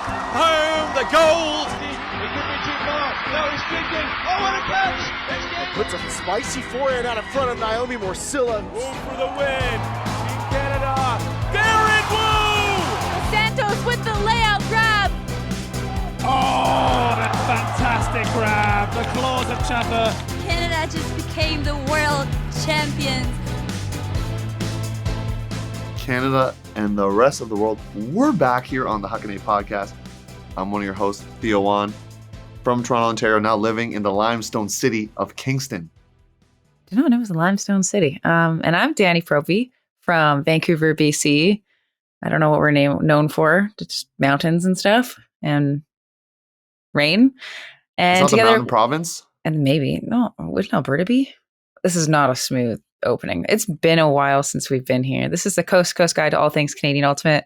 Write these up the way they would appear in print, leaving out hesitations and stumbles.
Home, the gold. He could be too far. No, he's kicking. Oh, what a catch! Puts a spicy forehand out in front of Naomi Morcilla. Move for the win. Team Canada. Garrett Woo! Santos with the layout grab. Oh, that fantastic grab. The claws of Chapa. Canada just became the world champions. Canada and the rest of the world, we're back here on the Huckin podcast. I'm one of your hosts, Theo from Toronto, Ontario, now living in the limestone city of Kingston. Did not know it was a limestone city. And I'm Danie from Vancouver, BC. I don't know what we're known for, just mountains and stuff and rain. And it's not together, the mountain province? And maybe, no, wouldn't Alberta be? This is not a smooth opening. It's been a while since we've been here. This is the Coast to Coast Guide to all things Canadian Ultimate.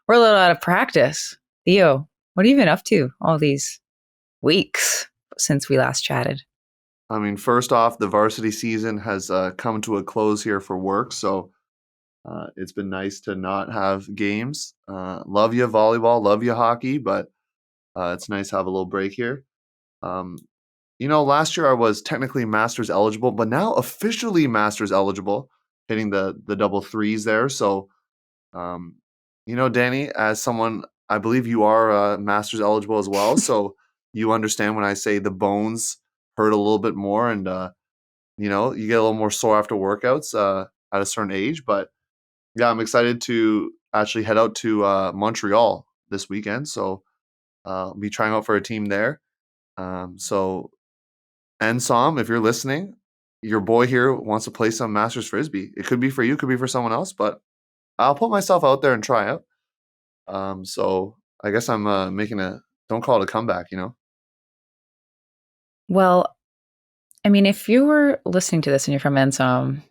We're a little out of practice. Theo, what have you been up to all these weeks since we last chatted? I mean, first off, the varsity season has come to a close here for work, so it's been nice to not have games. Love you volleyball, love you hockey, but it's nice to have a little break here. Last year I was technically Masters eligible, but now officially Masters eligible, hitting the double threes there. So, Danie, as someone, I believe you are Masters eligible as well. So you understand when I say the bones hurt a little bit more and, you get a little more sore after workouts at a certain age. But yeah, I'm excited to actually head out to Montreal this weekend. So I'll be trying out for a team there. And Sam, if you're listening, your boy here wants to play some Masters Frisbee. It could be for you, could be for someone else, but I'll put myself out there and try out. So I guess I'm don't call it a comeback, Well, I mean, if you were listening to this and you're from Ensom,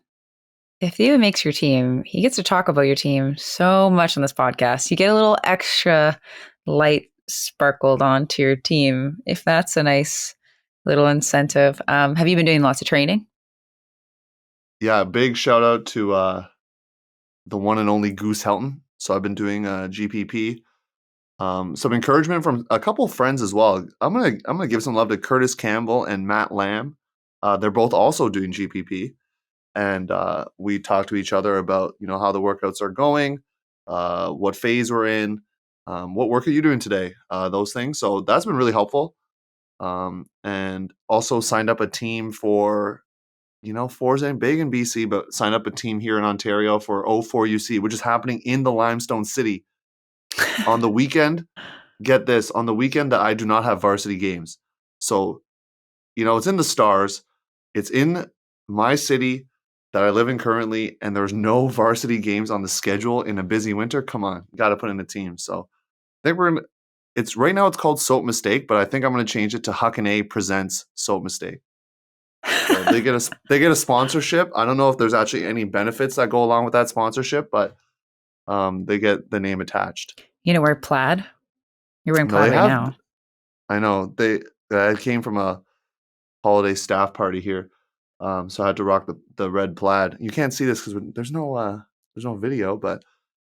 if Theo makes your team, he gets to talk about your team so much on this podcast. You get a little extra light sparkled onto your team, if that's a nice little incentive. Have you been doing lots of training? Yeah, big shout out to the one and only Goose Helton. So I've been doing GPP. Some encouragement from a couple friends as well. I'm gonna give some love to Curtis Campbell and Matt Lamb. They're both also doing GPP, and we talk to each other about how the workouts are going, what phase we're in, what work are you doing today, those things. So that's been really helpful. And also signed up a team for, fours ain't big in BC, but signed up a team here in Ontario for O4UC, which is happening in the limestone city on the weekend. Get this, on the weekend that I do not have varsity games. So, it's in the stars. It's in my city that I live in currently, and there's no varsity games on the schedule in a busy winter. Come on, got to put in a team. So I think it's right now it's called Soap Mistake, but I think I'm going to change it to Huckin presents Soap Mistake. So they get a sponsorship. I don't know if there's actually any benefits that go along with that sponsorship, but they get the name attached. Wear plaid. You're wearing plaid right now. I know I came from a holiday staff party here, so I had to rock the red plaid. You can't see this because there's no video, but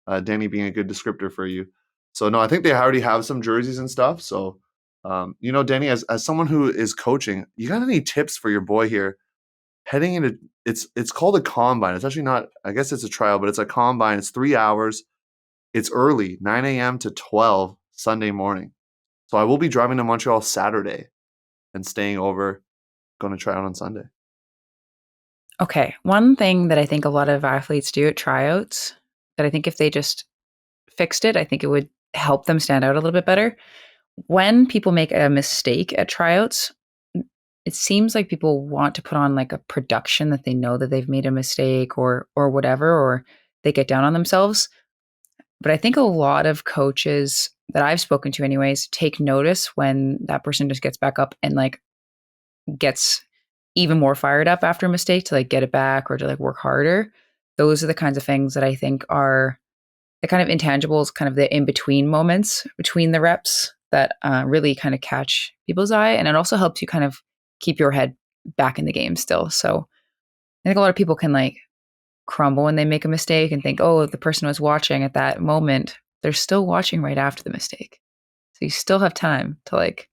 Danie being a good descriptor for you. So no, I think they already have some jerseys and stuff. So, Danie, as someone who is coaching, you got any tips for your boy here heading into it's called a combine. It's actually not, I guess it's a trial, but it's a combine. It's 3 hours. It's early, 9 a.m. to 12 Sunday morning. So I will be driving to Montreal Saturday and staying over, going to try out on Sunday. Okay. One thing that I think a lot of athletes do at tryouts that I think if they just fixed it, I think it would help them stand out a little bit better. When people make a mistake at tryouts, it seems like people want to put on like a production that they know that they've made a mistake or whatever, or they get down on themselves. But I think a lot of coaches that I've spoken to anyways take notice when that person just gets back up and like gets even more fired up after a mistake to like get it back or to like work harder. Those are the kinds of things that I think are the kind of intangibles, kind of the in-between moments between the reps that really kind of catch people's eye. And it also helps you kind of keep your head back in the game still. So I think a lot of people can like crumble when they make a mistake and think, oh, the person was watching at that moment. They're still watching right after the mistake. So you still have time to like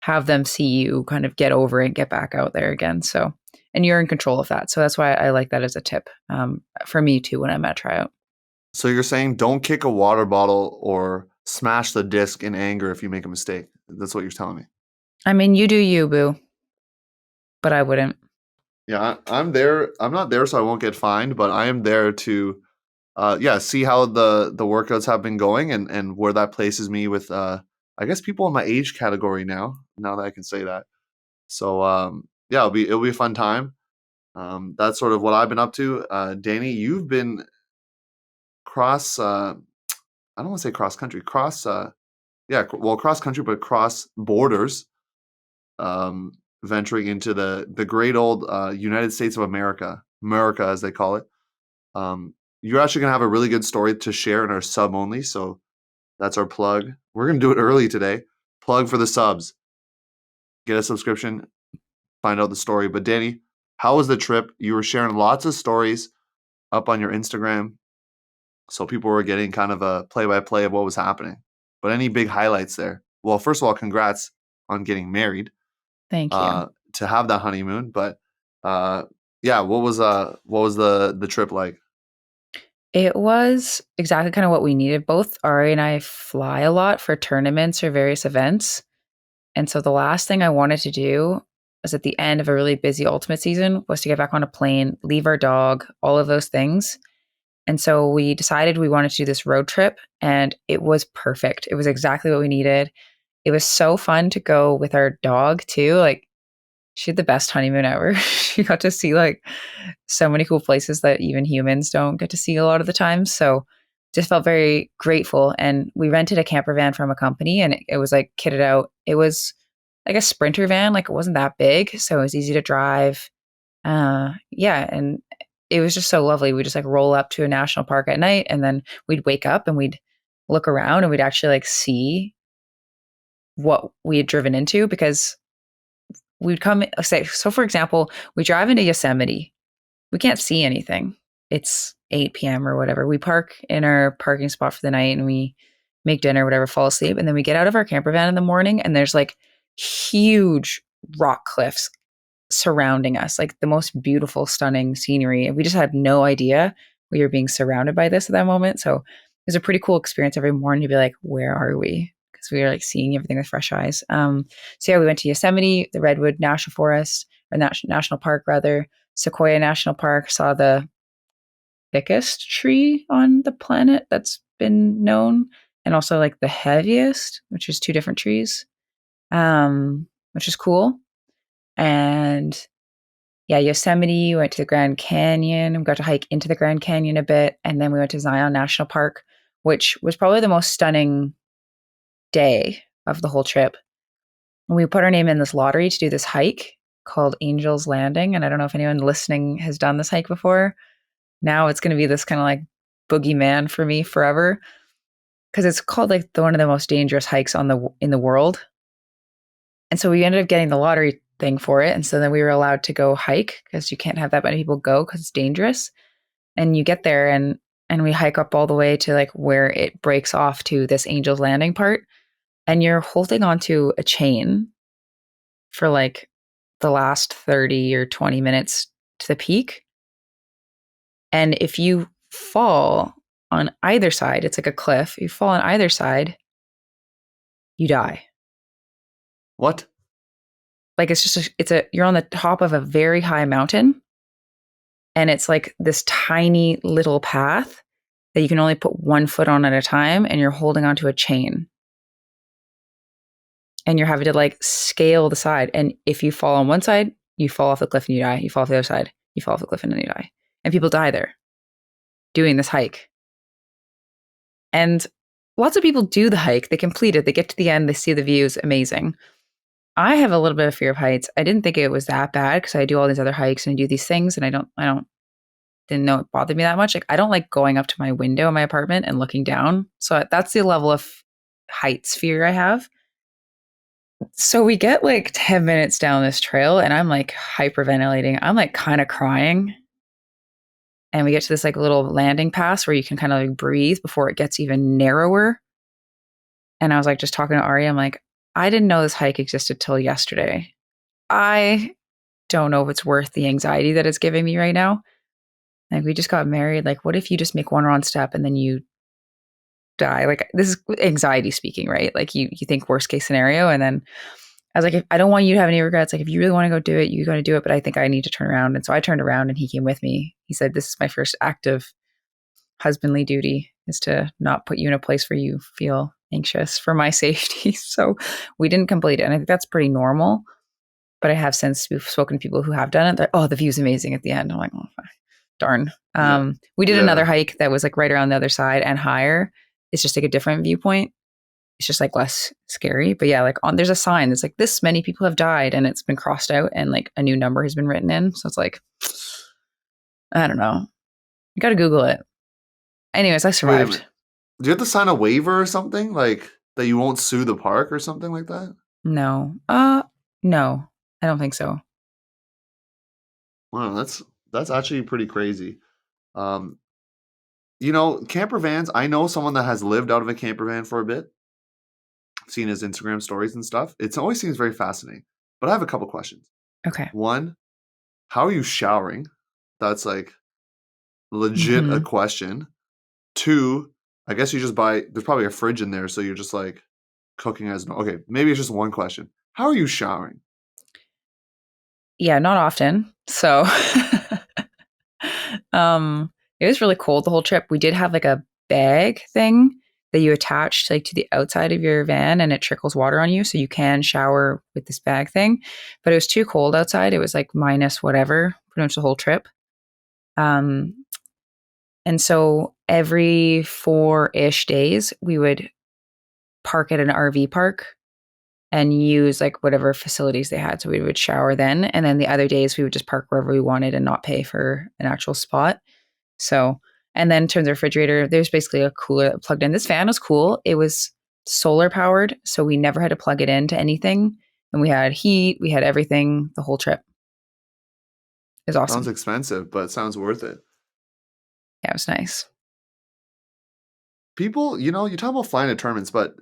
have them see you kind of get over it and get back out there again. So, and you're in control of that. So that's why I like that as a tip for me too when I'm at tryout. So you're saying don't kick a water bottle or smash the disc in anger if you make a mistake. That's what you're telling me. I mean, you do you, boo, but I wouldn't. Yeah, I'm there. I'm not there so I won't get fined, but I am there to see how the workouts have been going and where that places me with I guess people in my age category now that I can say that. So it'll be a fun time. That's sort of what I've been up to. Danie, you've been cross I don't want to say cross country, cross cross country, but cross borders, venturing into the great old United States of America as they call it. You're actually gonna have a really good story to share in our sub only, so that's our plug. We're gonna do it early today. Plug for the subs. Get a subscription, find out the story. But Danie, how was the trip? You were sharing lots of stories up on your Instagram, so people were getting kind of a play-by-play of what was happening. But any big highlights there? Well, first of all, congrats on getting married. Thank you. To have that honeymoon. But what was the trip like? It was exactly kind of what we needed. Both Ari and I fly a lot for tournaments or various events. And so the last thing I wanted to do was at the end of a really busy ultimate season was to get back on a plane, leave our dog, all of those things. And so we decided we wanted to do this road trip, and it was perfect. It was exactly what we needed. It was so fun to go with our dog too. Like, she had the best honeymoon ever. She got to see like so many cool places that even humans don't get to see a lot of the time. So just felt very grateful. And we rented a camper van from a company, and it was like kitted out. It was like a Sprinter van, like it wasn't that big. So it was easy to drive. And it was just so lovely. We just like roll up to a national park at night, and then we'd wake up and we'd look around and we'd actually like see what we had driven into, because we'd come say, so for example, we drive into Yosemite. We can't see anything. It's 8 p.m. or whatever. We park in our parking spot for the night and we make dinner, whatever, fall asleep. And then we get out of our camper van in the morning, and there's like huge rock cliffs surrounding us, like the most beautiful, stunning scenery. And we just had no idea we were being surrounded by this at that moment. So it was a pretty cool experience every morning to be like, where are we? Because we were like seeing everything with fresh eyes. We went to Yosemite, the Redwood National Forest, or National Park rather, Sequoia National Park, saw the thickest tree on the planet that's been known, and also like the heaviest, which is two different trees, which is cool. And Yosemite, went to the Grand Canyon. We got to hike into the Grand Canyon a bit. And then we went to Zion National Park, which was probably the most stunning day of the whole trip. And we put our name in this lottery to do this hike called Angel's Landing. And I don't know if anyone listening has done this hike before. Now it's going to be this kind of like boogeyman for me forever, because it's called like one of the most dangerous hikes in the world. And so we ended up getting the lottery thing for it. And so then we were allowed to go hike, because you can't have that many people go because it's dangerous. And you get there and we hike up all the way to like where it breaks off to this Angel's Landing part. And you're holding onto a chain for like the last 30 or 20 minutes to the peak. And if you fall on either side, it's like a cliff. You fall on either side, you die. What? Like you're on the top of a very high mountain, and it's like this tiny little path that you can only put one foot on at a time, and you're holding onto a chain. And you're having to like scale the side. And if you fall on one side, you fall off the cliff and you die. You fall off the other side, you fall off the cliff and then you die. And people die there doing this hike. And lots of people do the hike. They complete it. They get to the end. They see the views. Amazing. I have a little bit of fear of heights. I didn't think it was that bad because I do all these other hikes and I do these things, and I didn't know it bothered me that much. Like, I don't like going up to my window in my apartment and looking down. So that's the level of heights fear I have. So we get like 10 minutes down this trail and I'm like hyperventilating. I'm like kind of crying. And we get to this like little landing pass where you can kind of like breathe before it gets even narrower. And I was like, just talking to Ari, I'm like, I didn't know this hike existed till yesterday. I don't know if it's worth the anxiety that it's giving me right now. Like, we just got married. Like, what if you just make one wrong step and then you die? Like, this is anxiety speaking, right? Like, you think worst case scenario. And then I was like, I don't want you to have any regrets. Like, if you really want to go do it, you're going to do it. But I think I need to turn around. And so I turned around and he came with me. He said, this is my first active husbandly duty, is to not put you in a place where you feel anxious for my safety. So we didn't complete it. And I think that's pretty normal. But I have since we've spoken to people who have done it. They're, oh, the view's amazing at the end. I'm like, oh, darn. Yeah. We did Yeah. another hike that was like right around the other side and higher. It's just like a different viewpoint. It's just like less scary. But yeah, like there's a sign that's like this many people have died and it's been crossed out and like a new number has been written in. So it's like, I don't know. You got to Google it. Anyways, I Wait a survived. minute. Do you have to sign a waiver or something, like that you won't sue the park or something like that? No. No, I don't think so. Wow, that's actually pretty crazy. Um, camper vans. I know someone that has lived out of a camper van for a bit. I've seen his Instagram stories and stuff. It always seems very fascinating. But I have a couple questions. Okay. One, how are you showering? That's like legit a Mhm. question. Two, I guess you just buy. There's probably a fridge in there, so you're just like cooking as. Okay, maybe it's just one question. How are you showering? Yeah, not often. So it was really cold the whole trip. We did have like a bag thing that you attach like to the outside of your van and it trickles water on you so you can shower with this bag thing. But it was too cold outside. It was like minus whatever pretty much the whole trip. Um and so every 4-ish days we would park at an RV park and use like whatever facilities they had. So we would shower then. And then the other days we would just park wherever we wanted and not pay for an actual spot. So, and then in terms of refrigerator, there's basically a cooler that plugged in. This fan was cool. It was solar powered. So we never had to plug it into anything. And we had heat, we had everything the whole trip. It was awesome. Sounds expensive, but it sounds worth it. Yeah, it was nice. People, you talk about flying to tournaments, but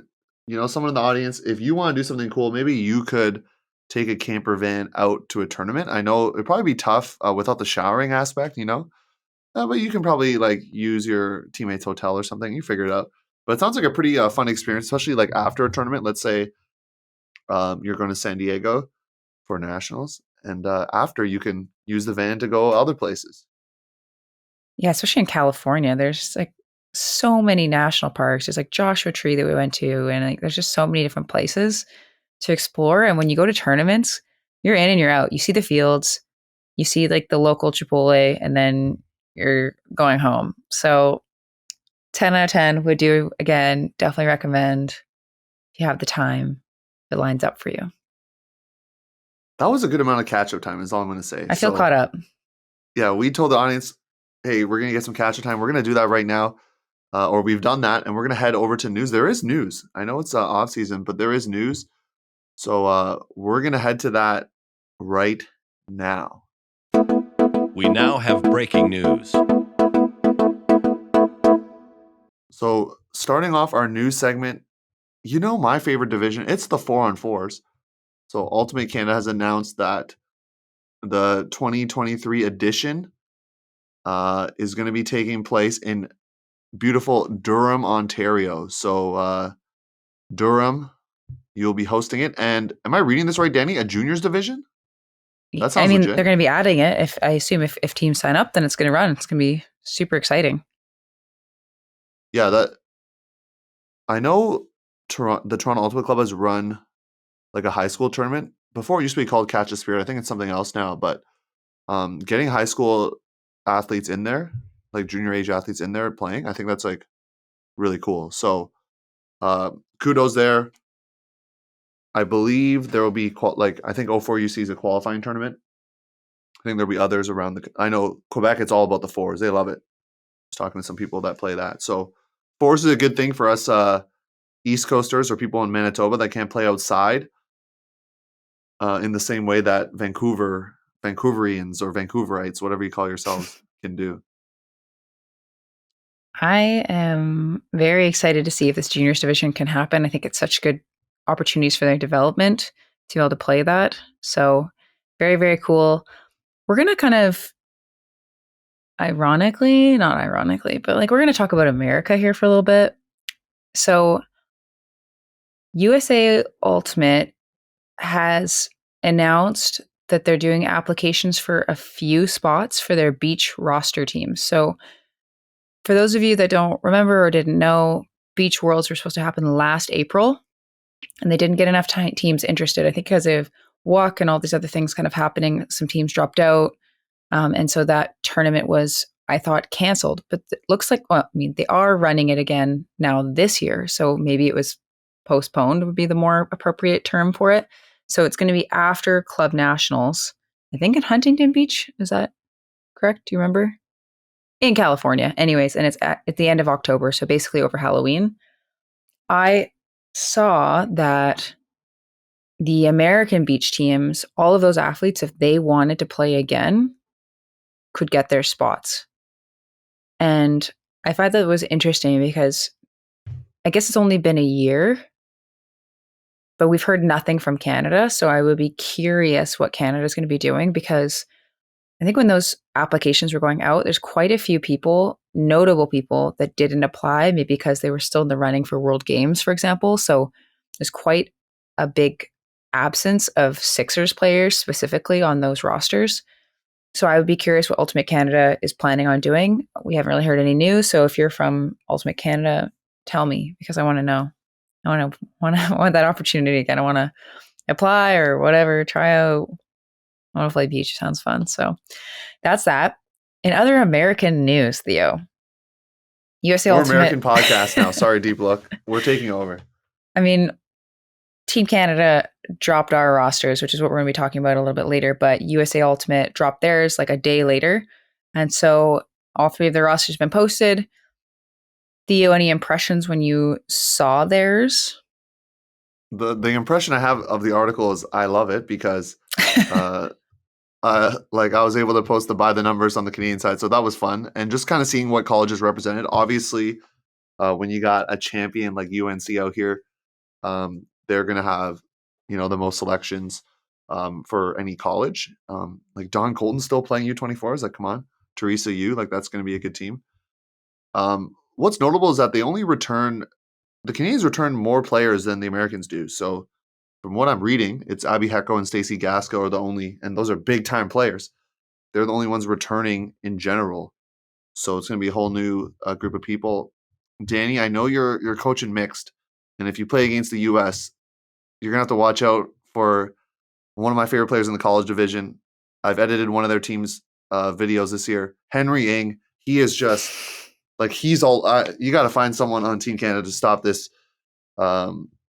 someone in the audience, if you want to do something cool, maybe you could take a camper van out to a tournament. I know it'd probably be tough without the showering aspect, but you can probably like use your teammate's hotel or something. You figure it out. But it sounds like a pretty fun experience, especially like after a tournament. Let's say you're going to San Diego for nationals, and after you can use the van to go other places. Yeah, especially in California, there's like so many national parks. There's like Joshua Tree that we went to, and like there's just so many different places to explore. And when you go to tournaments, you're in and you're out. You see the fields, you see like the local Chipotle, and then you're going home. So 10 out of 10 would do again. Definitely recommend if you have the time. It lines up for you. That was a good amount of catch-up time is all I'm going to say. I feel caught up. Yeah, we told the audience, hey, we're going to get some catch-up time. We're going to do that right now. Or we've done that, and we're going to head over to news. There is news. I know it's off season, but there is news. So we're going to head to that right now. We now have breaking news. So starting off our news segment, my favorite division, it's the 4-on-4s. So Ultimate Canada has announced that the 2023 edition is going to be taking place in beautiful Durham, Ontario. So Durham, you'll be hosting it. And am I reading this right, Danie? A juniors division? That sounds legit. They're going to be adding it. If teams sign up, then it's going to run. It's going to be super exciting. Yeah, I know the Toronto Ultimate Club has run like a high school tournament. Before it used to be called Catch a Spirit. I think it's something else now. But getting high school athletes in there, like junior age athletes in there playing, I think that's like really cool. So kudos there. I believe there will be I think O4UC is a qualifying tournament. I think there'll be others around I know Quebec, it's all about the fours. They love it. I was talking to some people that play that. So fours is a good thing for us East Coasters or people in Manitoba that can't play outside in the same way that Vancouverians or Vancouverites, whatever you call yourselves, can do. I am very excited to see if this juniors division can happen. I think it's such good opportunities for their development to be able to play that. So very, very cool. We're going to kind of not ironically, but like we're going to talk about America here for a little bit. So USA Ultimate has announced that they're doing applications for a few spots for their beach roster teams. So for those of you that don't remember or didn't know, Beach Worlds were supposed to happen last April, and they didn't get enough teams interested. I think because of WUC and all these other things kind of happening, some teams dropped out. And so that tournament was, I thought, canceled. But it looks like, well, I mean, they are running it again now this year. So maybe it was postponed would be the more appropriate term for it. So it's going to be after Club Nationals, I think in Huntington Beach. Is that correct? Do you remember? In California, anyways. And it's at the end of October. So basically over Halloween. I saw that the American beach teams, all of those athletes, if they wanted to play again, could get their spots. And I thought that was interesting because I guess it's only been a year, but we've heard nothing from Canada. So I would be curious what Canada is going to be doing, because I think when those applications were going out, there's quite a few people, notable people, that didn't apply, maybe because they were still in the running for World Games, for example. So there's quite a big absence of Sixers players specifically on those rosters. So I would be curious what Ultimate Canada is planning on doing. We haven't really heard any news. So if you're from Ultimate Canada, tell me, because I want to know. I want that opportunity again. I want to apply or whatever, try out. I want to play beach. Sounds fun. So that's that. In other American news, Theo, USA We're Ultimate. American podcast now. Sorry, Deep Look. We're taking over. I mean, Team Canada dropped our rosters, which is what we're going to be talking about a little bit later, but USA Ultimate dropped theirs like a day later. And so all three of their rosters have been posted. Theo, any impressions when you saw theirs? The impression I have of the article is I love it because like I was able to post the by the numbers on the Canadian side. So that was fun. And just kind of seeing what colleges represented. Obviously, when you got a champion like UNC out here, they're going to have, the most selections for any college. Like Don Colton's still playing U24s. Like, come on. Teresa Yu, like that's going to be a good team. What's notable is that the Canadians return more players than the Americans do. So from what I'm reading, it's Abby Hecko and Stacey Gasco are the only, and those are big time players. They're the only ones returning in general. So it's going to be a whole new group of people. Danie, I know you're coaching mixed, and if you play against the U.S., you're going to have to watch out for one of my favorite players in the college division. I've edited one of their team's videos this year. Henry Ing, he is just like he's all. You got to find someone on Team Canada to stop this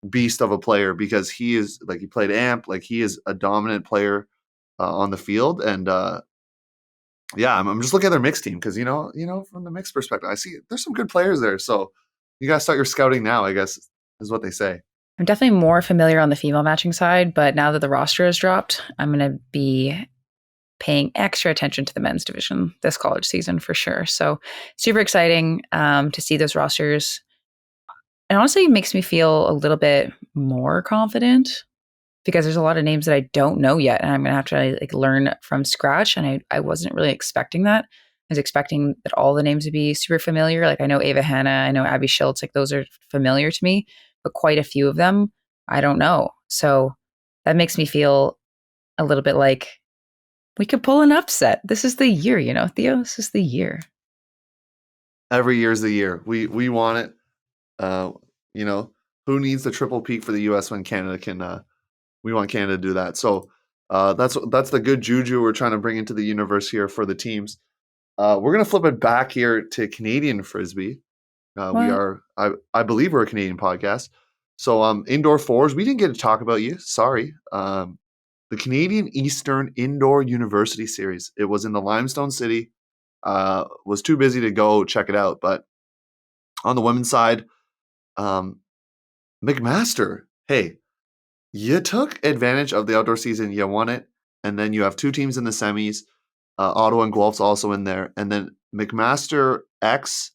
beast of a player, because he is like, he played AMP, like he is a dominant player on the field. And yeah, I'm just looking at their mixed team because from the mixed perspective, I see there's some good players there. So you gotta start your scouting now, I guess, is what they say. I'm definitely more familiar on the female matching side, but now that the roster has dropped, I'm going to be paying extra attention to the men's division this college season for sure. So super exciting to see those rosters. And honestly, it makes me feel a little bit more confident because there's a lot of names that I don't know yet, and I'm going to have to learn from scratch. And I wasn't really expecting that. I was expecting that all the names would be super familiar. Like I know Ava Hanna, I know Abby Schultz, like those are familiar to me, but quite a few of them I don't know. So that makes me feel a little bit like we could pull an upset. This is the year, Theo. This is the year. Every year's the year. We want it. Who needs the triple peak for the U.S. when Canada can? We want Canada to do that. So that's the good juju we're trying to bring into the universe here for the teams. We're gonna flip it back here to Canadian Frisbee. I believe we're a Canadian podcast. So indoor fours, we didn't get to talk about you. Sorry. The Canadian Eastern Indoor University Series. It was in the Limestone City. Was too busy to go check it out. But on the women's side, McMaster, hey, you took advantage of the outdoor season. You won it. And then you have two teams in the semis. Ottawa and Guelph's also in there. And then McMaster X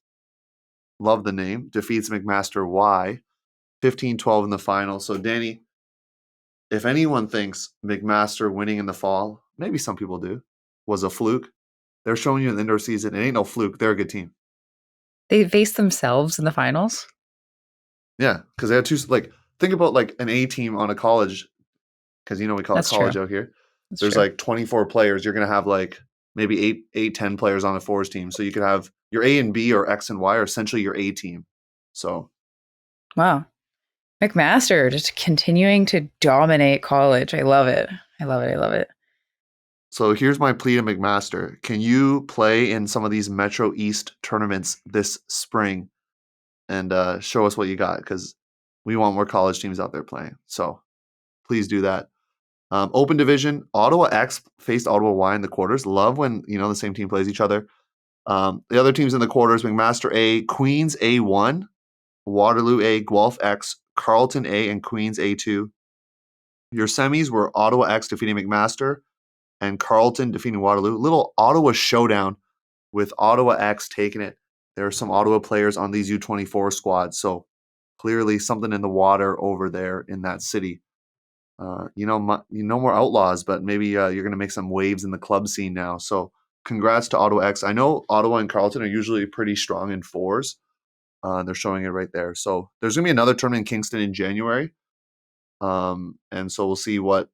love the name, defeats McMaster Y 15-12 in the final. So Danie, if anyone thinks McMaster winning in the fall, maybe some people do, was a fluke, they're showing you in the indoor season, it ain't no fluke. They're a good team. They faced themselves in the finals. Yeah, because they had two, like, think about like an A team on a college, because we call That's it college true. out here. That's There's true. like 24 players. You're going to have like maybe 10 players on a fours team. So you could have your A and B or X and Y are essentially your A team. So Wow. McMaster just continuing to dominate college. I love it. I love it. I love it. So here's my plea to McMaster. Can you play in some of these Metro East tournaments this spring and show us what you got? Because we want more college teams out there playing. So please do that. Open division, Ottawa X faced Ottawa Y in the quarters. Love when, the same team plays each other. The other teams in the quarters, McMaster A, Queens A1, Waterloo A, Guelph X, Carleton A, and Queens A2. Your semis were Ottawa X defeating McMaster and Carleton defeating Waterloo. Little Ottawa showdown with Ottawa X taking it. There are some Ottawa players on these U24 squads, so clearly something in the water over there in that city. No more Outlaws, but maybe you're going to make some waves in the club scene now. So congrats to Ottawa X. I know Ottawa and Carleton are usually pretty strong in fours. They're showing it right there. So there's going to be another tournament in Kingston in January. And so we'll see what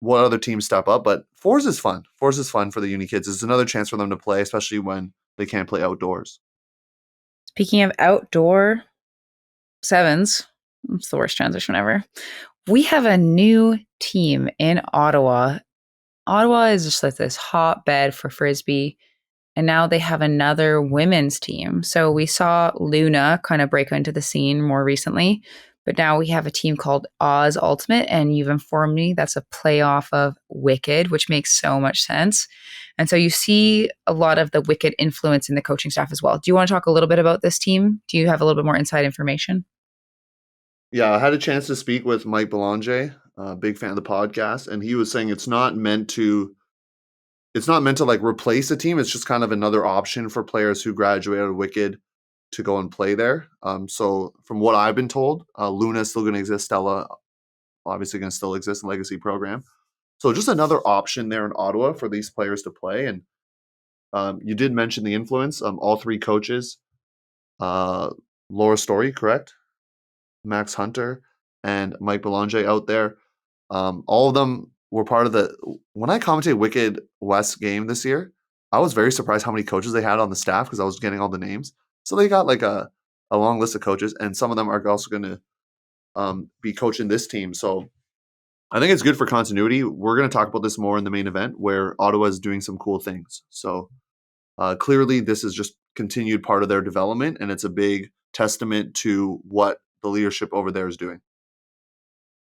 other teams step up. But fours is fun. Fours is fun for the uni kids. It's another chance for them to play, especially when they can't play outdoors. Speaking of outdoor sevens, it's the worst transition ever. We have a new team in Ottawa. Ottawa is just like this hotbed for Frisbee. And now they have another women's team. So we saw Luna kind of break into the scene more recently. But now we have a team called Oz Ultimate. And you've informed me that's a playoff of Wicked, which makes so much sense. And so you see a lot of the Wicked influence in the coaching staff as well. Do you want to talk a little bit about this team? Do you have a little bit more inside information? Yeah, I had a chance to speak with Mike Belanger, a big fan of the podcast, and he was saying it's not meant to like replace a team. It's just kind of another option for players who graduate out of Wicked to go and play there. So from what I've been told, Luna is still going to exist. Stella obviously going to still exist in Legacy program. So just another option there in Ottawa for these players to play. And you did mention the influence. All three coaches, Laura Story, correct? Max Hunter and Mike Belanger out there. All of them were part of when I commentated Wicked West game this year, I was very surprised how many coaches they had on the staff because I was getting all the names. So they got like a long list of coaches, and some of them are also going to be coaching this team. So I think it's good for continuity. We're going to talk about this more in the main event where Ottawa is doing some cool things. So clearly this is just continued part of their development, and it's a big testament to what the leadership over there is doing.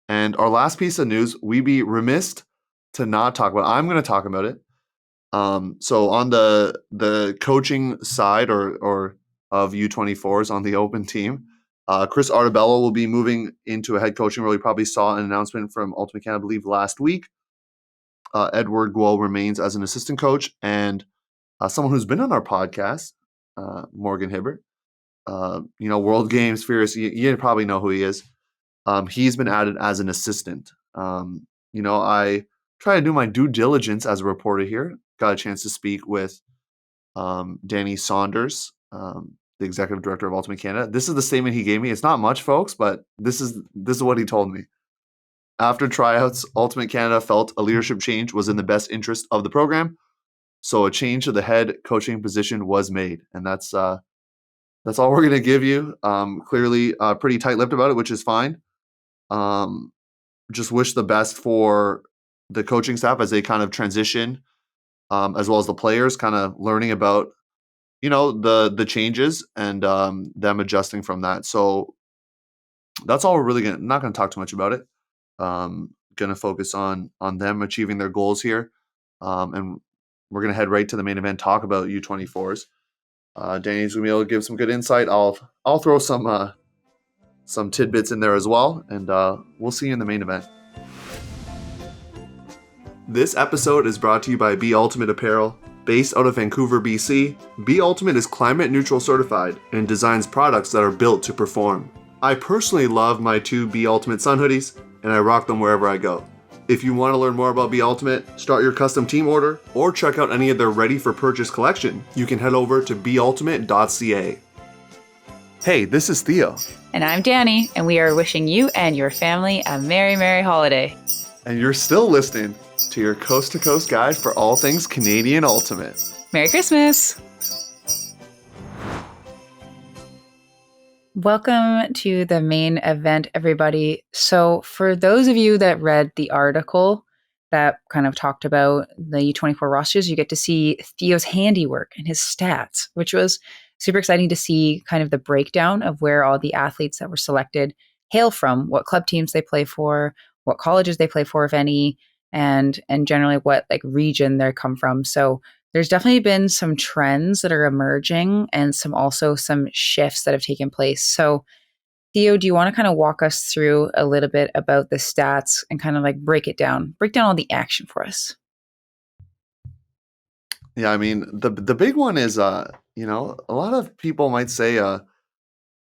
And our last piece of news, we'd be remiss to not talk about. I'm going to talk about it. So on the coaching side or of U24s on the open team, Chris Artabello will be moving into a head coaching role. You probably saw an announcement from Ultimate Canada, I believe, last week. Edward Guo remains as an assistant coach, and someone who's been on our podcast, Morgan Hibbert. World Games Fierce, you probably know who he is. He's been added as an assistant. I try to do my due diligence as a reporter here. Got a chance to speak with Danny Saunders, the executive director of Ultimate Canada. This is the statement he gave me. It's not much, folks, but this is what he told me. After tryouts, Ultimate Canada felt a leadership change was in the best interest of the program, so a change to the head coaching position was made, and that's all we're going to give you. Clearly, pretty tight-lipped about it, which is fine. Just wish the best for the coaching staff as they kind of transition, as well as the players kind of learning about, the changes and them adjusting from that. So that's all we're really not going to talk too much about it. Going to focus on them achieving their goals here. And we're going to head right to the main event, talk about U24s. Danny's going to be able to give some good insight. I'll throw some tidbits in there as well, and we'll see you in the main event. This episode is brought to you by Be Ultimate Apparel. Based out of Vancouver, BC, Be Ultimate is climate neutral certified and designs products that are built to perform. I personally love my 2 Be Ultimate Sun hoodies, and I rock them wherever I go. If you want to learn more about Be Ultimate, start your custom team order, or check out any of their ready for purchase collection, you can head over to beultimate.ca. Hey, this is Theo. And I'm Danie, and we are wishing you and your family a Merry, Merry holiday. And you're still listening to your coast to coast guide for all things Canadian Ultimate. Merry Christmas! Welcome to the main event, everybody. So for those of you that read the article that kind of talked about the U24 rosters, you get to see Theo's handiwork and his stats, which was super exciting to see kind of the breakdown of where all the athletes that were selected hail from, what club teams they play for, what colleges they play for, if any, and generally what like region they come from. So there's definitely been some trends that are emerging and some shifts that have taken place. So Theo, do you want to kind of walk us through a little bit about the stats and kind of like break down all the action for us? Yeah, I mean, the big one is, a lot of people might say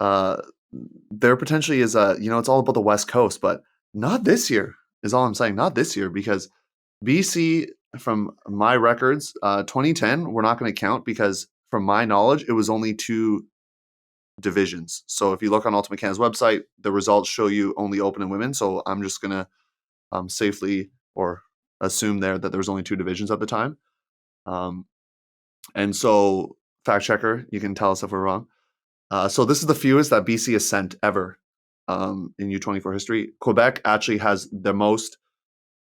there potentially is it's all about the West Coast, but not this year is all I'm saying. Not this year, because BC, from my records, 2010, we're not going to count because from my knowledge, it was only 2 divisions. So if you look on Ultimate Canada's website, the results show you only open and women. So I'm just going to safely or assume there that there was only 2 divisions at the time. And so fact checker, you can tell us if we're wrong. So this is the fewest that BC has sent ever in U24 history. Quebec actually has the most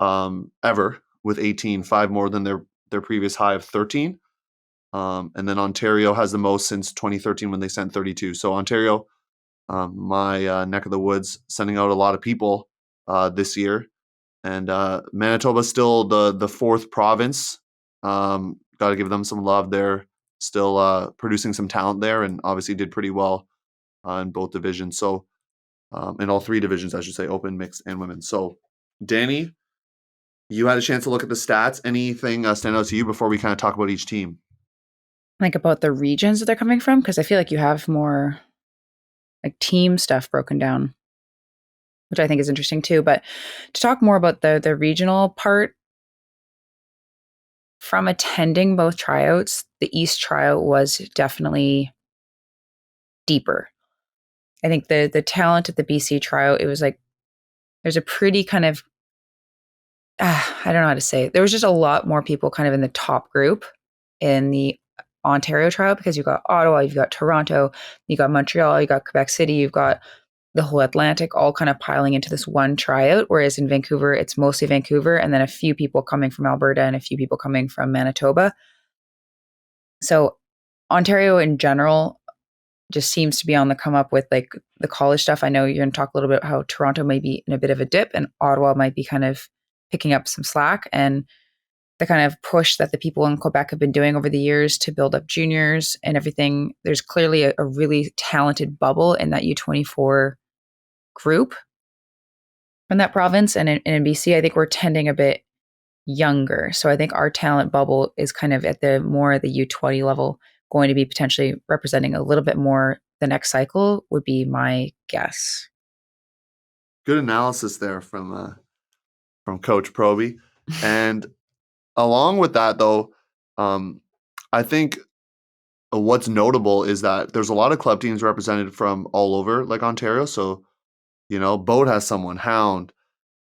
ever with 18, 5 more than their previous high of 13. And then Ontario has the most since 2013 when they sent 32. So Ontario, my neck of the woods, sending out a lot of people this year. And Manitoba's still the 4th province. Got to give them some love. They're still producing some talent there and obviously did pretty well in both divisions. So in all 3 divisions, I should say, open, mixed, and women. So Danie, you had a chance to look at the stats. Anything stand out to you before we kind of talk about each team? Like about the regions that they're coming from? Because I feel like you have more like team stuff broken down, which I think is interesting too. But to talk more about the regional part, from attending both tryouts, the East tryout was definitely deeper. I think the talent at the BC tryout, it was like, there's a pretty kind of, I don't know how to say it. There was just a lot more people kind of in the top group in the Ontario tryout because you've got Ottawa, you've got Toronto, you got Montreal, you got Quebec City, you've got the whole Atlantic all kind of piling into this one tryout. Whereas in Vancouver, it's mostly Vancouver and then a few people coming from Alberta and a few people coming from Manitoba. So Ontario in general just seems to be on the come up with like the college stuff. I know you're going to talk a little bit about how Toronto might be in a bit of a dip and Ottawa might be kind of picking up some slack, and the kind of push that the people in Quebec have been doing over the years to build up juniors and everything. There's clearly a really talented bubble in that U24 group from that province. And in BC, I think we're tending a bit younger. So I think our talent bubble is kind of at the U20 level, going to be potentially representing a little bit more the next cycle would be my guess. Good analysis there from Coach Proby. And along with that, though, I think what's notable is that there's a lot of club teams represented from all over, like Ontario. So, Boat has someone, Hound,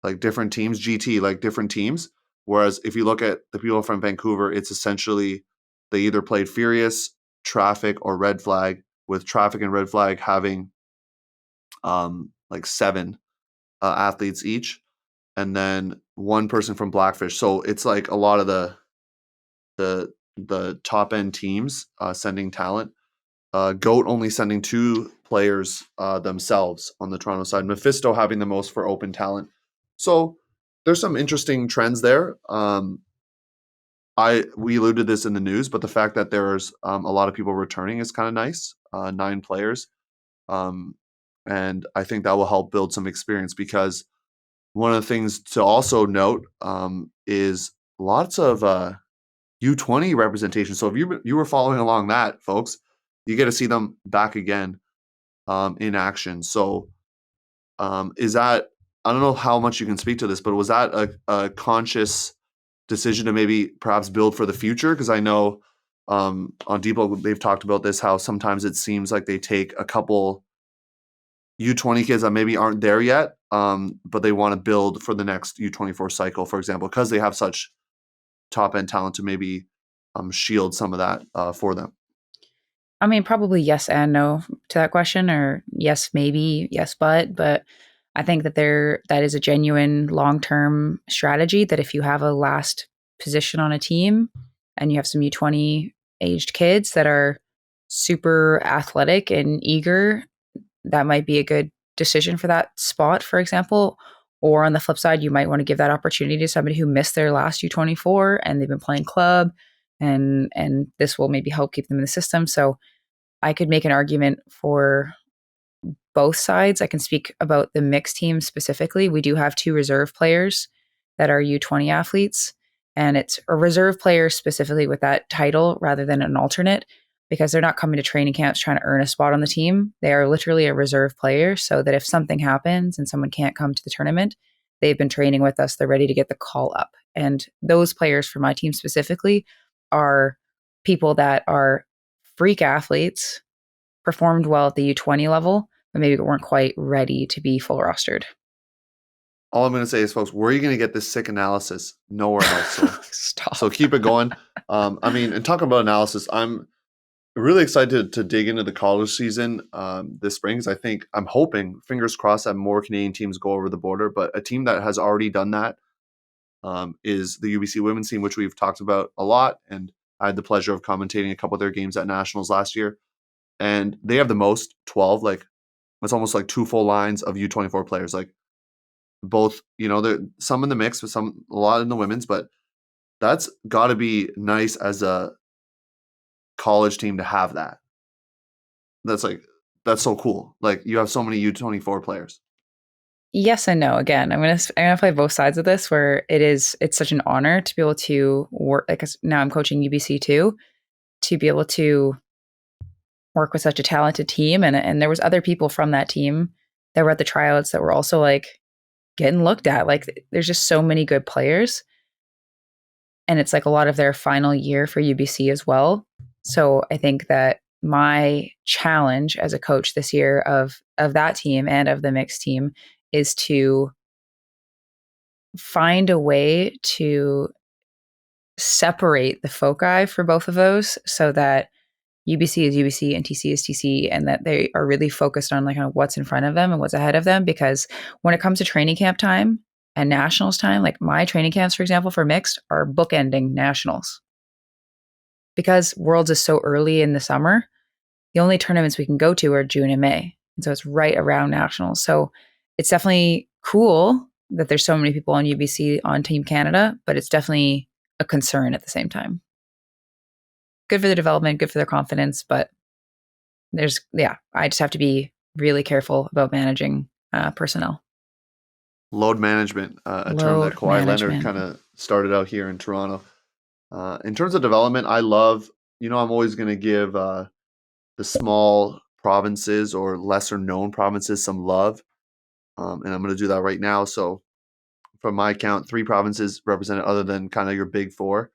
like different teams, GT, like different teams. Whereas if you look at the people from Vancouver, it's essentially they either played Furious, Traffic, or Red Flag, with Traffic and Red Flag having like 7 athletes each, and then 1 person from Blackfish. So it's like a lot of the top end teams sending talent. Goat only sending 2 players themselves on the Toronto side. Mephisto having the most for open talent. So there's some interesting trends there. We alluded to this in the news, but the fact that there's a lot of people returning is kind of nice. 9 players. And I think that will help build some experience, because one of the things to also note is lots of U20 representation. So if you were following along that, folks, you get to see them back again in action. So is that, I don't know how much you can speak to this, but was that a conscious decision to maybe perhaps build for the future? Because I know on Depot, they've talked about this, how sometimes it seems like they take a couple U20 kids that maybe aren't there yet, but they want to build for the next U24 cycle, for example, because they have such top-end talent to maybe shield some of that for them. I mean, probably yes and no to that question, or yes, maybe, yes, but I think that that is a genuine long-term strategy, that if you have a last position on a team and you have some U20 aged kids that are super athletic and eager, that might be a good decision for that spot, for example. Or on the flip side, you might want to give that opportunity to somebody who missed their last U24 and they've been playing club, and this will maybe help keep them in the system. So I could make an argument for both sides. I can speak about the mixed team specifically. We do have 2 reserve players that are U20 athletes, and it's a reserve player specifically with that title rather than an alternate, because they're not coming to training camps trying to earn a spot on the team. They are literally a reserve player, so that if something happens and someone can't come to the tournament, they've been training with us. They're ready to get the call up. And those players for my team specifically are people that are freak athletes, performed well at the U20 level, but maybe weren't quite ready to be full rostered. All I'm going to say is, folks, where are you going to get this sick analysis? Nowhere else. So, Stop. so keep it going. I mean, and talking about analysis, I'm really excited to dig into the college season this spring, because I'm hoping, fingers crossed, that more Canadian teams go over the border. But a team that has already done that is the UBC women's team, which we've talked about a lot. And I had the pleasure of commentating a couple of their games at Nationals last year. And they have the most, 12, like it's almost like 2 full lines of U24 players. Like both, there some in the mix, but a lot in the women's, but that's got to be nice as a college team to have that. That's so cool. Like you have so many U24 players. Yes and no. Again, I'm gonna play both sides of this, where it's such an honor to be able to work. Like now, I'm coaching UBC too, to be able to work with such a talented team, and there was other people from that team that were at the tryouts that were also like getting looked at. Like there's just so many good players, and it's like a lot of their final year for UBC as well. So I think that my challenge as a coach this year of that team and of the mixed team is to find a way to separate the foci for both of those, so that UBC is UBC and TC is TC, and that they are really focused on like what's in front of them and what's ahead of them. Because when it comes to training camp time and nationals time, like my training camps, for example, for mixed are bookending nationals. Because Worlds is so early in the summer, the only tournaments we can go to are June and May. And so it's right around nationals. So it's definitely cool that there's so many people on UBC on Team Canada, but it's definitely a concern at the same time. Good for the development, good for their confidence, but I just have to be really careful about managing personnel. Load management, a term that Kawhi Leonard kind of started out here in Toronto. In terms of development, I love, I'm always going to give the small provinces or lesser known provinces some love. And I'm going to do that right now. So from my count, 3 provinces represented other than kind of your big 4.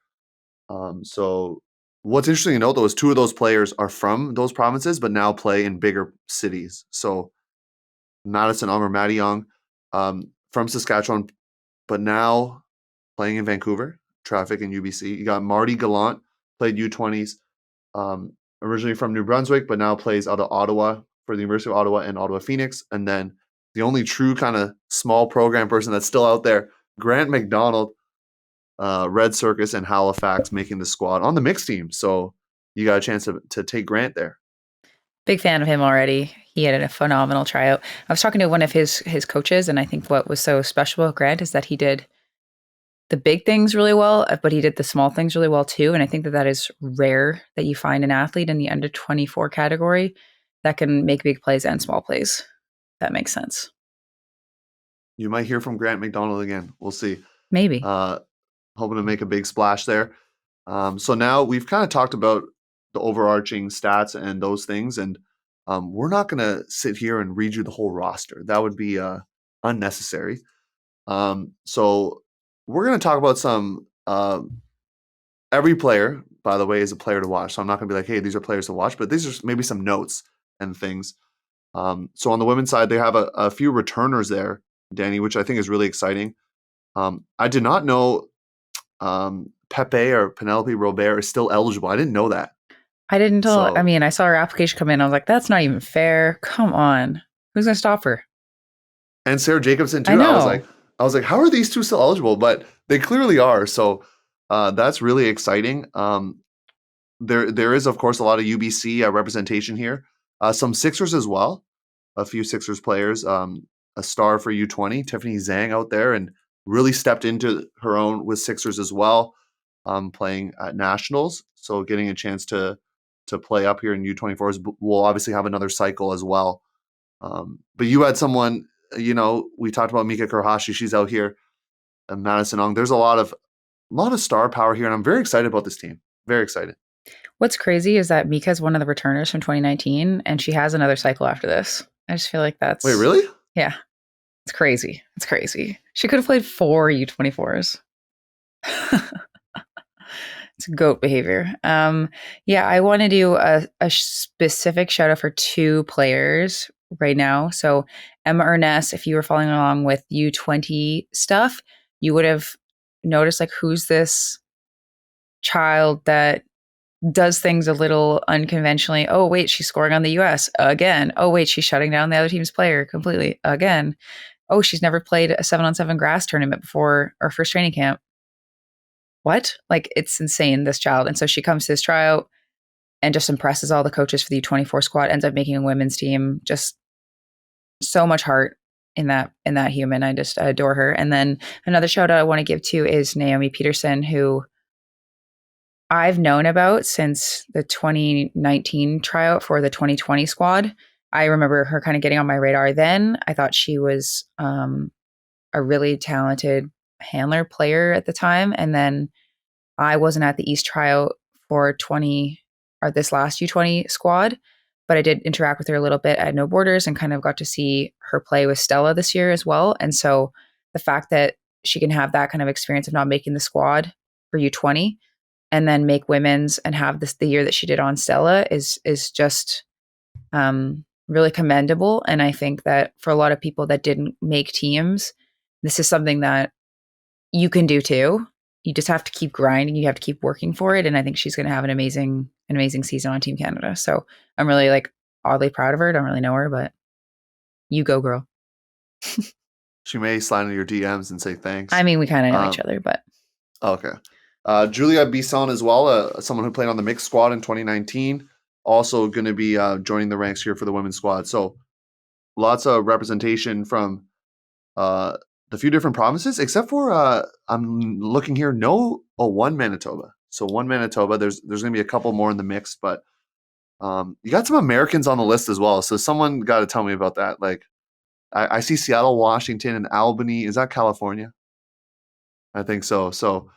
So what's interesting to note, though, is 2 of those players are from those provinces, but now play in bigger cities. So Madison Ummer, Maddie Young, from Saskatchewan, but now playing in Vancouver, Traffic and UBC. You got Marty Gallant, played U20s, originally from New Brunswick, but now plays out of Ottawa for the University of Ottawa and Ottawa Phoenix. And then the only true kind of small program person that's still out there, Grant McDonald, Red Circus and Halifax, making the squad on the mixed team. So you got a chance to take Grant there. Big fan of him already. He had a phenomenal tryout. I was talking to one of his coaches, and I think what was so special about Grant is that he did the big things really well, but he did the small things really well too. And I think that is rare, that you find an athlete in the under 24 category that can make big plays and small plays. That makes sense. You might hear from Grant McDonald again. We'll see. Maybe. Hoping to make a big splash there. So now we've kind of talked about the overarching stats and those things, and we're not going to sit here and read you the whole roster. That would be unnecessary. So we're going to talk about some. Every player, by the way, is a player to watch. So I'm not going to be like, hey, these are players to watch, but these are maybe some notes and things. So on the women's side, they have a few returners there, Danie, which I think is really exciting. I did not know Pepe or Penelope Robert is still eligible. I didn't know that. I didn't tell. So- I mean, I saw her application come in. I was like, that's not even fair. Come on. Who's going to stop her? And Sarah Jacobson too. I know. I was like, how are these two still eligible? But they clearly are. So that's really exciting. There is, of course, a lot of UBC representation here. Some Sixers as well. A few Sixers players. A star for U20, Tiffany Zhang out there, and really stepped into her own with Sixers as well, playing at Nationals. So getting a chance to play up here in U24s. We'll obviously have another cycle as well. But you had someone, we talked about Mika Kurahashi. She's out here. And Madison Ong. There's a lot of star power here, and I'm very excited about this team. Very excited. What's crazy is that Mika's one of the returners from 2019, and she has another cycle after this. I just feel like that's... Wait, really? Yeah. It's crazy. It's crazy. She could have played 4 U24s. It's goat behavior. Yeah, I want to do a specific shout out for 2 players right now. So Emma Ernest, if you were following along with U20 stuff, you would have noticed like, who's this child that does things a little unconventionally? Oh, wait, she's scoring on the US again. Oh, wait, she's shutting down the other team's player completely again. Oh, she's never played a 7-on-7 grass tournament before our first training camp. What? Like, it's insane, this child. And so she comes to this tryout and just impresses all the coaches for the U24 squad, ends up making a women's team. Just so much heart in that human. I adore her. And then another shout out I want to give to is Naomi Peterson, who I've known about since the 2019 tryout for the 2020 squad. I remember her kind of getting on my radar then. I thought she was a really talented handler player at the time. And then I wasn't at the East tryout for this last U20 squad, but I did interact with her a little bit at No Borders and kind of got to see her play with Stella this year as well. And so the fact that she can have that kind of experience of not making the squad for U20 and then make women's and have the year that she did on Stella is just really commendable. And I think that for a lot of people that didn't make teams, this is something that you can do too. You just have to keep grinding. You have to keep working for it. And I think she's going to have an amazing season on Team Canada. So I'm really oddly proud of her. Don't really know her, but you go, girl. She may slide into your DMs and say thanks. I mean, we kind of know each other, but. Okay. Julia Bisson as well, someone who played on the mixed squad in 2019, also going to be joining the ranks here for the women's squad. So lots of representation from the few different provinces, except for I'm looking here, one Manitoba. So one Manitoba. There's going to be a couple more in the mix, but you got some Americans on the list as well. So someone got to tell me about that. Like I see Seattle, Washington, and Albany. Is that California? I think so. So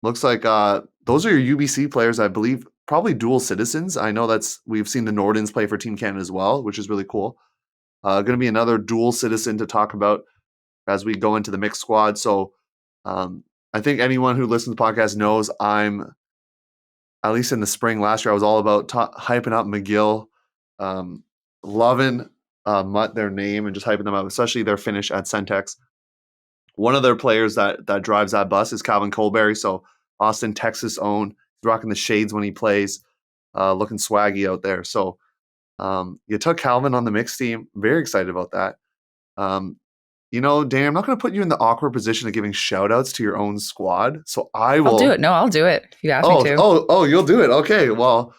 looks like those are your UBC players, I believe, probably dual citizens. I know we've seen the Nordens play for Team Canada as well, which is really cool. Going to be another dual citizen to talk about as we go into the mixed squad. So I think anyone who listens to the podcast knows I'm, at least in the spring last year, I was all about hyping up McGill, loving Mutt, their name, and just hyping them up, especially their finish at Centex. One of their players that drives that bus is Calvin Colberry. So Austin, Texas owned. He's rocking the shades when he plays, looking swaggy out there. So you took Calvin on the mixed team. Very excited about that. Dan, I'm not going to put you in the awkward position of giving shout outs to your own squad. So I'll do it. No, I'll do it if you ask me to. Oh, you'll do it. Okay. Well,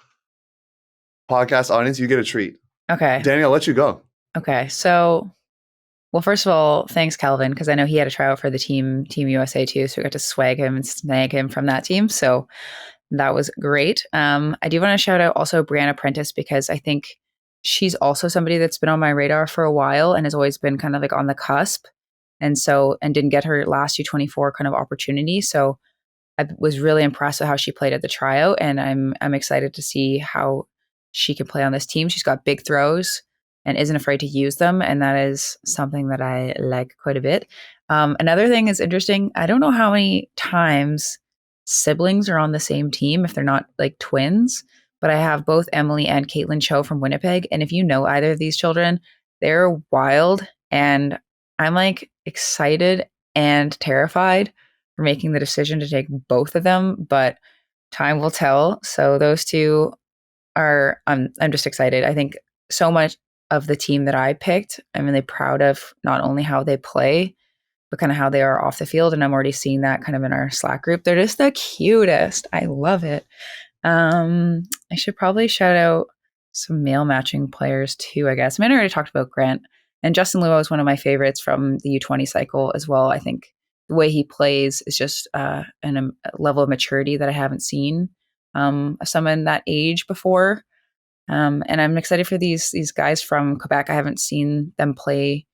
podcast audience, you get a treat. Okay. Danie, I'll let you go. Okay. So, well, first of all, thanks, Calvin, because I know he had a tryout for the Team USA too. So we got to swag him and snag him from that team. So that was great. I do want to shout out also Brianna Prentice, because I think she's also somebody that's been on my radar for a while and has always been kind of on the cusp. And didn't get her last U24 kind of opportunity. So I was really impressed with how she played at the tryout, and I'm excited to see how she can play on this team. She's got big throws and isn't afraid to use them, and that is something that I like quite a bit. Another thing is interesting. I don't know how many times siblings are on the same team if they're not like twins, but I have both Emily and Caitlin Cho from Winnipeg, and if you know either of these children, they're wild, and I'm like excited and terrified for making the decision to take both of them, but time will tell. So those two are I'm just excited. I think so much of the team that I picked, I'm really proud of not only how they play, but kind of how they are off the field. And I'm already seeing that kind of in our Slack group. They're just the cutest. I love it. I should probably shout out some male matching players too, I guess. I mean, I already talked about Grant, and Justin Luo is one of my favorites from the U20 cycle as well. I think the way he plays is just a level of maturity that I haven't seen someone that age before. And I'm excited for these guys from Quebec. I haven't seen them play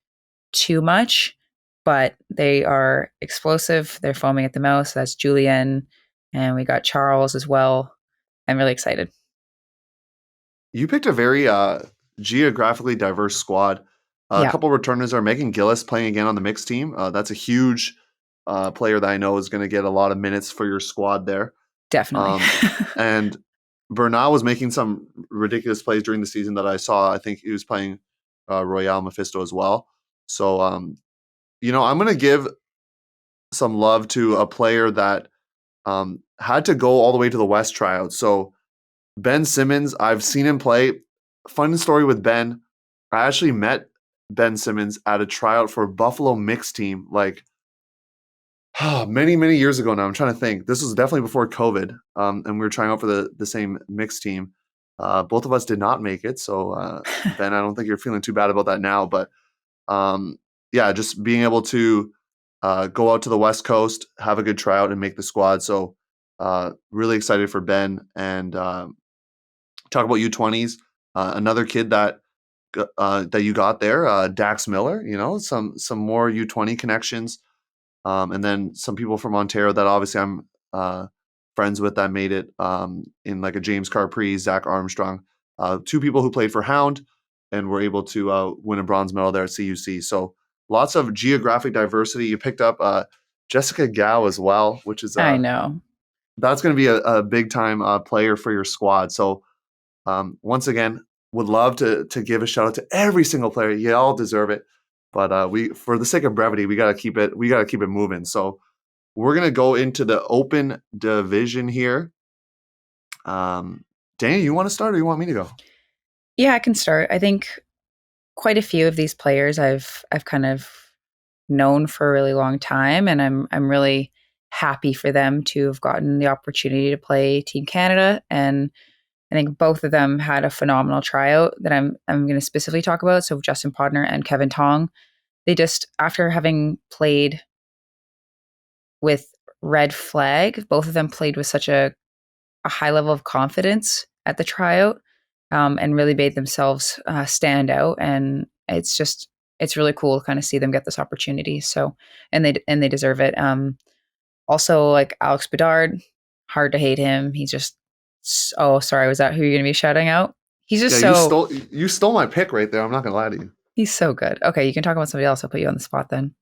too much, but they are explosive. They're foaming at the mouth. So that's Julian, and we got Charles as well. I'm really excited. You picked a very geographically diverse squad. A couple returners are Megan Gillis playing again on the mixed team. That's a huge player that I know is going to get a lot of minutes for your squad there. Definitely. And Bernal was making some ridiculous plays during the season that I saw. I think he was playing Royale Mephisto as well. So, I'm going to give some love to a player that had to go all the way to the West tryout. So Ben Simmons, I've seen him play. Fun story with Ben. I actually met Ben Simmons at a tryout for Buffalo mixed team, like many, many years ago now. I'm trying to think. This was definitely before COVID, and we were trying out for the same mixed team. Both of us did not make it, so Ben, I don't think you're feeling too bad about that now. But just being able to go out to the West Coast, have a good tryout, and make the squad. So really excited for Ben. And talk about U20s. Another kid that you got there, Dax Miller. Some more U20 connections. And then some people from Ontario that obviously I'm friends with that made it in like a James Carpree, Zach Armstrong, two people who played for Hound and were able to win a bronze medal there at CUC. So lots of geographic diversity. You picked up Jessica Gao as well, which is I know. That's going to be a big time player for your squad. So once again, would love to give a shout out to every single player. You all deserve it. But for the sake of brevity, we gotta keep it moving. So we're gonna go into the open division here. Danie, you want to start or you want me to go? Yeah, I can start. I think quite a few of these players I've kind of known for a really long time, and I'm really happy for them to have gotten the opportunity to play Team Canada. And I think both of them had a phenomenal tryout that I'm going to specifically talk about. So Justin Podner and Kevin Tong, they just, after having played with Red Flag, both of them played with such a high level of confidence at the tryout, and really made themselves stand out. And it's really cool to kind of see them get this opportunity. So, and they deserve it. Also, like Alex Bedard, hard to hate him. He's just, oh, sorry, was that who you're going to be shouting out? He's just you stole my pick right there. I'm not going to lie to you. He's so good. Okay, you can talk about somebody else. I'll put you on the spot then.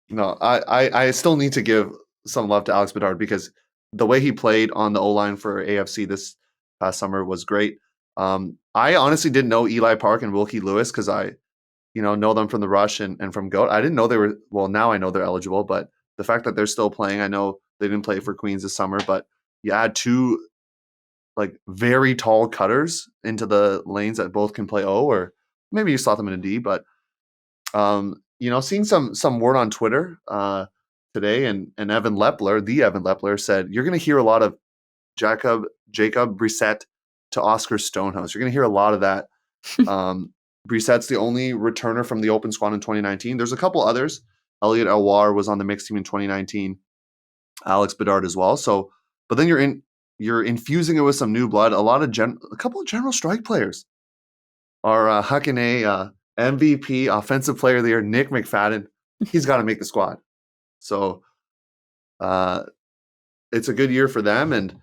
No, I still need to give some love to Alex Bedard because the way he played on the O-line for AFC this past summer was great. I honestly didn't know Eli Park and Wilkie Lewis because I, know them from the Rush and from GOAT. I didn't know they were, well, now I know they're eligible, but the fact that they're still playing, I know they didn't play for Queens this summer, but you add two like very tall cutters into the lanes that both can play O, or maybe you slot them in a D, but seeing some word on Twitter today, and Evan Lepler said you're going to hear a lot of Jacob Brissett to Oscar Stonehouse. You're going to hear a lot of that. Brissett's the only returner from the open squad in 2019. There's a couple others. Elliot Elwar was on the mixed team in 2019. Alex Bedard as well. So, but then you're infusing it with some new blood. A couple of general strike players are Huckin, MVP, offensive player of the year, Nick McFadden. He's got to make the squad. So it's a good year for them. And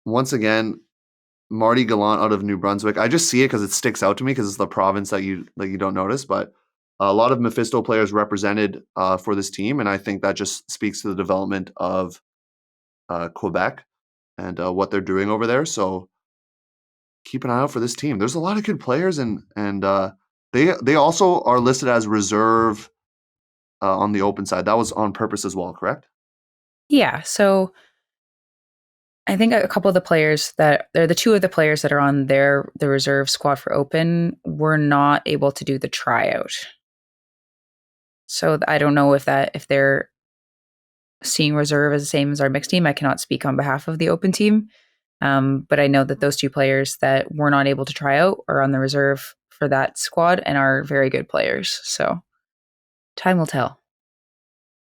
once again, Marty Gallant out of New Brunswick. I just see it because it sticks out to me because it's the province that you don't notice. But a lot of Mephisto players represented for this team, and I think that just speaks to the development of Quebec and what they're doing over there. So keep an eye out for this team. There's a lot of good players, and they also are listed as reserve on the open side. That was on purpose as well, correct? Yeah. So I think a couple of the players that they're the two of the players that are on the reserve squad for open were not able to do the tryout. So I don't know if they're seeing reserve as the same as our mixed team. I cannot speak on behalf of the open team. But I know that those two players that were not able to try out are on the reserve for that squad and are very good players. So time will tell.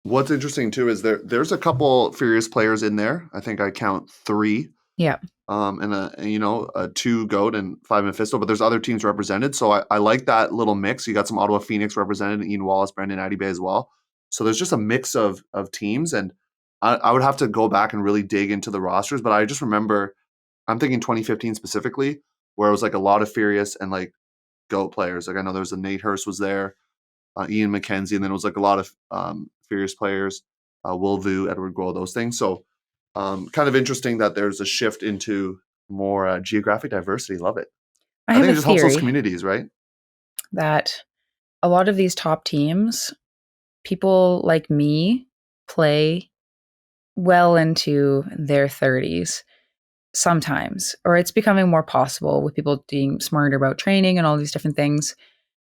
What's interesting too is there's a couple Furious players in there. I think I count 3. Yeah. And a 2 GOAT and 5 Mephisto, but there's other teams represented. So I like that little mix. You got some Ottawa Phoenix represented, Ian Wallace, Brendan Addie Bay as well. So there's just a mix of teams, and I would have to go back and really dig into the rosters. But I just remember, I'm thinking 2015 specifically, where it was like a lot of Furious and like GOAT players. Like I know there was a Nate Hurst was there, Ian McKenzie, and then it was like a lot of Furious players, Will Vu, Edward Grohl, those things. So kind of interesting that there's a shift into more geographic diversity. Love it. I think it just helps those communities, right? That a lot of these top teams, people like me play well into their 30s sometimes, or it's becoming more possible with people being smarter about training and all these different things.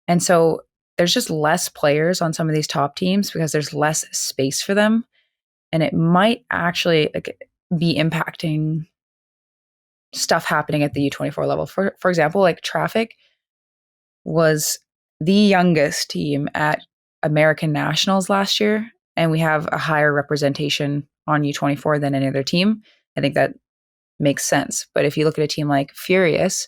And so there's just less players on some of these top teams because there's less space for them. And it might actually be impacting stuff happening at the U24 level. For example, like Traffic was the youngest team at American Nationals last year, and we have a higher representation on U24 than any other team. I think that makes sense. But if you look at a team like Furious,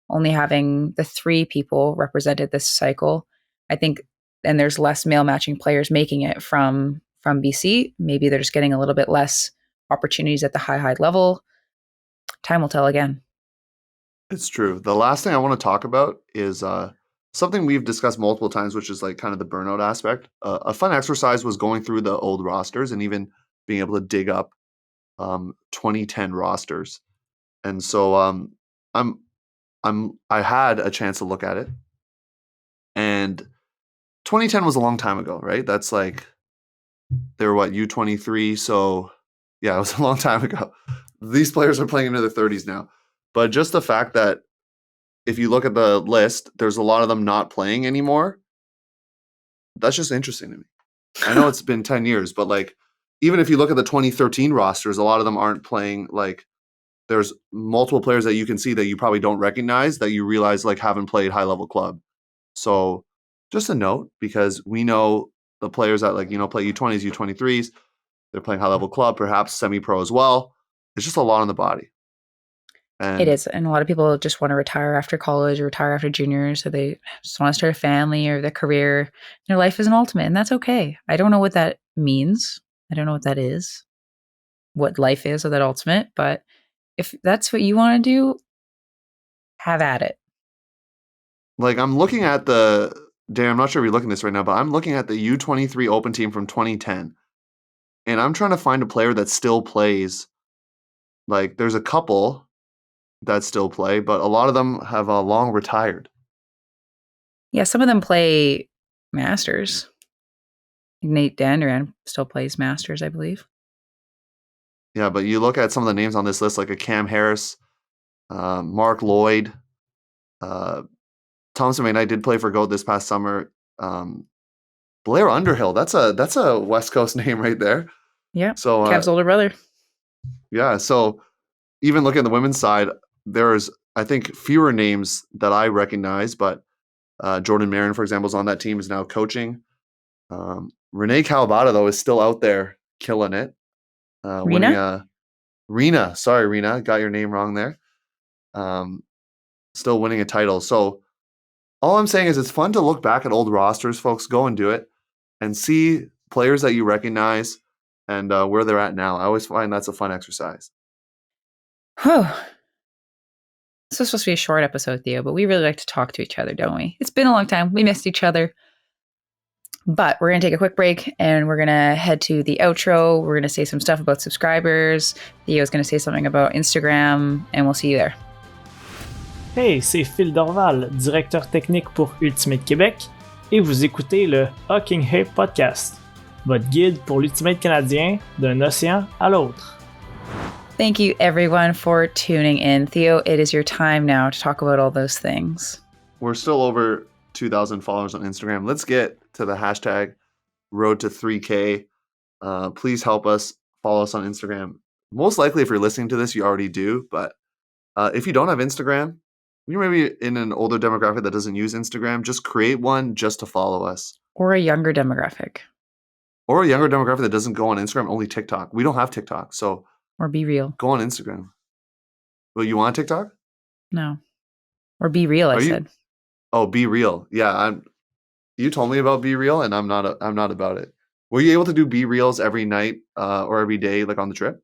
only having the 3 people represented this cycle, I think, and there's less male matching players making it from BC. Maybe they're just getting a little bit less opportunities at the high level. Time will tell again. It's true. The last thing I want to talk about is something we've discussed multiple times, which is like kind of the burnout aspect. A fun exercise was going through the old rosters and even being able to dig up 2010 rosters. And so I had a chance to look at it, and 2010 was a long time ago, right? That's like they were U23, so yeah, it was a long time ago. These players are playing into their 30s now. But just the fact that if you look at the list, there's a lot of them not playing anymore. That's just interesting to me. I know it's been 10 years, but like even if you look at the 2013 rosters, a lot of them aren't playing. Like there's multiple players that you can see that you probably don't recognize that you realize like haven't played high level club. So just a note, because we know the players that play U20s, U23s, they're playing high level club, perhaps semi-pro as well. It's just a lot on the body. And it is. And a lot of people just want to retire after college or retire after juniors. So they just want to start a family or their career. Their life is an ultimate, and that's okay. I don't know what that means. I don't know what that is, what life is or that ultimate. But if that's what you want to do, have at it. Like I'm looking at Dan, I'm not sure if you're looking at this right now, but I'm looking at the U23 Open team from 2010. And I'm trying to find a player that still plays. Like there's a couple that still play, but a lot of them have long retired. Yeah, some of them play Masters. Nate Dandurand still plays Masters, I believe. Yeah, but you look at some of the names on this list, like a Cam Harris, Mark Lloyd, Thompson McKnight did play for GOAT this past summer. Blair Underhill, that's a West Coast name right there. Yeah, so Kev's older brother. Yeah, so even looking at the women's side, there's I think fewer names that I recognize, but Jordan Marin, for example, is on that team, is now coaching. Renee Calabata, though, is still out there killing it. Rena, sorry, Rena, got your name wrong there. Still winning a title. So all I'm saying is it's fun to look back at old rosters, folks. Go and do it and see players that you recognize. and where they're at now. I always find that's a fun exercise. Whew. This was supposed to be a short episode, Theo, but we really like to talk to each other, don't we? It's been a long time. We missed each other. But we're going to take a quick break and we're going to head to the outro. We're going to say some stuff about subscribers. Theo's going to say something about Instagram, and we'll see you there. Hey, c'est Phil Dorval, directeur technique pour Ultimate Québec, et vous écoutez le Huckin Podcast, votre guide pour l'Ultimate canadien d'un océan à l'autre. Thank you, everyone, for tuning in. Theo, it is your time now to talk about all those things. We're still over 2,000 followers on Instagram. Let's get to the hashtag road to 3K. Please help us. Follow us on Instagram. Most likely, if you're listening to this, you already do. But if you don't have Instagram, you're maybe in an older demographic that doesn't use Instagram. Just create one just to follow us. Or a younger demographic. Or a younger demographic that doesn't go on Instagram, only TikTok. We don't have TikTok, so... Or Be Real. Go on Instagram. Well, you want TikTok? No. Or Be Real, I said. Oh, Be Real. Yeah, you told me about Be Real, and I'm not about it. Were you able to do Be Reals every night or every day, like on the trip?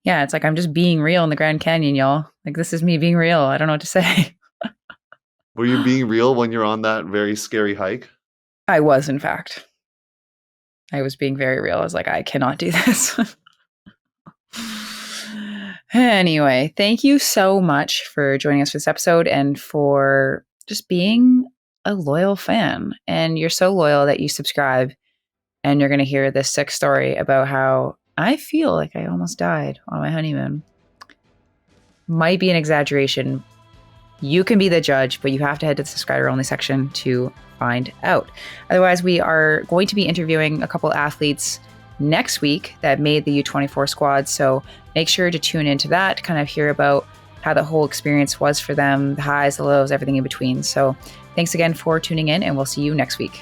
Yeah, it's like I'm just being real in the Grand Canyon, y'all. Like, this is me being real. I don't know what to say. Were you being real when you're on that very scary hike? I was, in fact. I was being very real. I was like, I cannot do this. Anyway, thank you so much for joining us for this episode and for just being a loyal fan. And you're so loyal that you subscribe, and you're going to hear this sick story about how I feel like I almost died on my honeymoon. Might be an exaggeration. You can be the judge, but you have to head to the subscriber only section to find out. Otherwise, we are going to be interviewing a couple athletes next week that made the U24 squad. So make sure to tune into that to kind of hear about how the whole experience was for them, the highs, the lows, everything in between. So thanks again for tuning in, and we'll see you next week.